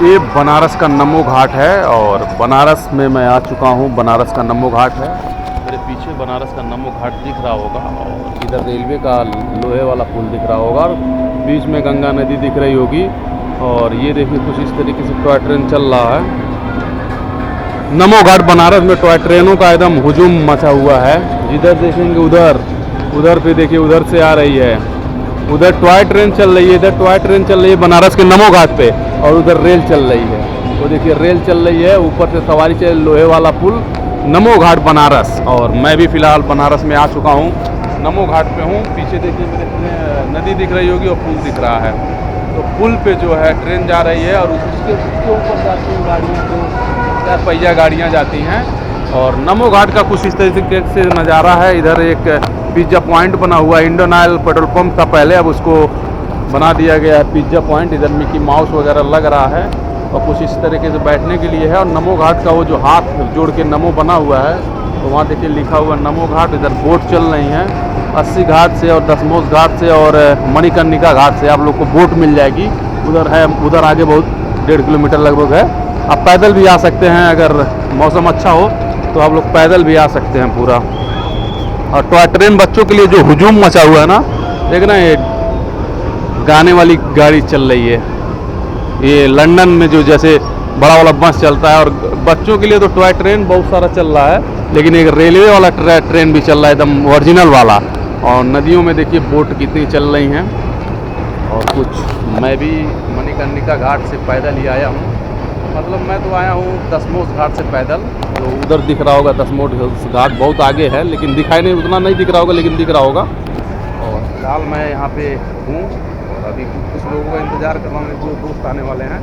ये बनारस का नमो घाट है और बनारस में मैं आ चुका हूँ। बनारस का नमो घाट है, मेरे पीछे बनारस का नमो घाट दिख रहा होगा और इधर रेलवे का लोहे वाला पुल दिख रहा होगा और बीच में गंगा नदी दिख रही होगी। और ये देखिए कुछ इस तरीके से टॉय ट्रेन चल रहा है। नमो घाट बनारस में टॉय ट्रेनों का एकदम हुजूम मचा हुआ है। जिधर देखेंगे उधर पे देखिए, उधर से आ रही है, उधर टॉय ट्रेन चल रही है, इधर टॉय ट्रेन चल रही है बनारस के नमो घाट पे, और उधर रेल चल रही है। वो देखिए रेल चल रही है, ऊपर से सवारी चल लोहे वाला पुल, नमो घाट बनारस। और मैं भी फ़िलहाल बनारस में आ चुका हूँ, नमो घाट पे हूँ। पीछे देखिए मेरे नदी दिख रही होगी और पुल दिख रहा है। तो पुल पे जो है ट्रेन जा रही है और उसके ऊपर जाती हैं गाड़ियाँ, जो 4 पहिया गाड़ियाँ जाती हैं। और नमो घाट का कुछ इस तरीके से नज़ारा है। इधर एक पिज़्ज़ा पॉइंट बना हुआ है, इंडियन ऑयल पेट्रोल पंप था पहले, अब उसको बना दिया गया है पिज़्ज़ा पॉइंट। इधर मिकी माउस वगैरह लग रहा है और कुछ इस तरीके से बैठने के लिए है। और नमो घाट का वो जो हाथ जोड़ के नमो बना हुआ है, तो वहाँ देखिए लिखा हुआ नमो घाट। इधर बोट चल रही हैं 80 घाट से और दशमोश घाट से और मणिकर्णिका घाट से आप लोग को बोट मिल जाएगी। उधर है, उधर आगे बहुत 1.5 किलोमीटर लगभग है। आप पैदल भी आ सकते हैं, अगर मौसम अच्छा हो तो आप लोग पैदल भी आ सकते हैं पूरा। और टॉय ट्रेन बच्चों के लिए जो हुजूम मचा हुआ है ना, देख रहे हैं, ये गाने वाली गाड़ी चल रही है। ये लंदन में जो जैसे बड़ा वाला बस चलता है, और बच्चों के लिए तो टॉय ट्रेन बहुत सारा चल रहा है, लेकिन एक रेलवे वाला ट्रेन भी चल रहा है एकदम ओरिजिनल वाला। और नदियों में देखिए बोट कितनी चल रही हैं। और कुछ मैं भी मणिकर्णिका घाट से पैदल ही आया हूँ, मतलब मैं तो आया हूँ दशमोश घाट से पैदल। तो उधर दिख रहा होगा दशमोश घाट, बहुत आगे है लेकिन दिखाई नहीं, उतना नहीं दिख रहा होगा लेकिन दिख रहा होगा। और फिलहाल मैं यहाँ पे हूँ और अभी कुछ लोगों का इंतज़ार कर रहा हूँ, जो दोस्त आने वाले हैं।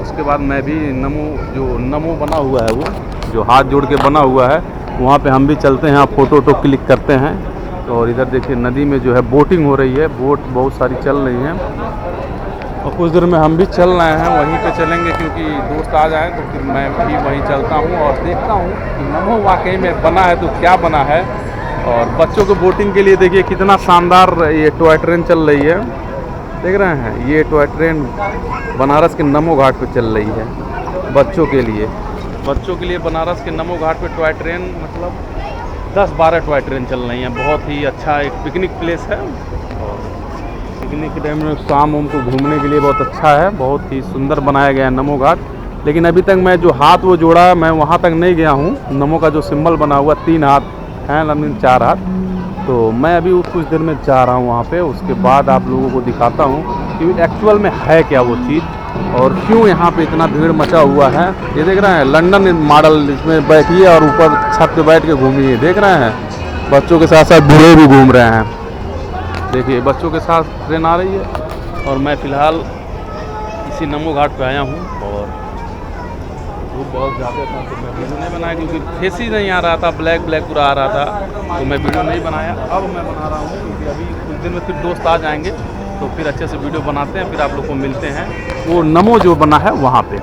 उसके बाद मैं भी नमो बना हुआ है, वो जो हाथ जोड़ के बना हुआ है, वहाँ पे हम भी चलते हैं, फ़ोटो क्लिक करते हैं। और इधर देखिए नदी में जो है बोटिंग हो रही है, बोट बहुत सारी चल रही हैं। और कुछ देर में हम भी चल रहे हैं, वहीं पे चलेंगे, क्योंकि दोस्त आ जाएं तो फिर मैं भी वहीं चलता हूँ और देखता हूँ कि नमो वाकई में बना है तो क्या बना है। और बच्चों को बोटिंग के लिए देखिए कितना शानदार ये टॉय ट्रेन चल रही है, देख रहे हैं। ये टॉय ट्रेन बनारस के नमो घाट पे चल रही है बच्चों के लिए बनारस के नमो घाट पे टॉय ट्रेन, मतलब 10-12 टॉय ट्रेन चल रही हैं। बहुत ही अच्छा एक पिकनिक प्लेस है और पिकनिक के टाइम में शाम को घूमने के लिए बहुत अच्छा है। बहुत ही सुंदर बनाया गया है नमो घाट। लेकिन अभी तक मैं जो हाथ वो जोड़ा है, मैं वहाँ तक नहीं गया हूँ। नमो का जो सिंबल बना हुआ 3 हाथ हैं, लेकिन 4 हाथ, तो मैं अभी कुछ देर में जा रहा हूँ वहाँ पे। उसके बाद आप लोगों को दिखाता हूँ कि एक्चुअल में है क्या वो चीज़ और क्यों यहाँ पे इतना भीड़ मचा हुआ है। ये देख रहे हैं लंदन मॉडल, इसमें बैठिए और ऊपर छत पे बैठ के घूमिए, देख रहे हैं। बच्चों के साथ साथ बूढ़े भी घूम रहे हैं। देखिए बच्चों के साथ ट्रेन आ रही है और मैं फ़िलहाल इसी नमो घाट पे आया हूँ। और धूप बहुत ज़्यादा था तो मैं वीडियो नहीं बनाया, क्योंकि फेस ही नहीं आ रहा था, ब्लैक पूरा आ रहा था, तो मैं वीडियो नहीं बनाया। अब मैं बना रहा हूँ क्योंकि अभी कुछ दिन में फिर दोस्त आ जाएंगे तो फिर अच्छे से वीडियो बनाते हैं, फिर आप लोग को मिलते हैं वो नमो जो बना है वहाँ पे।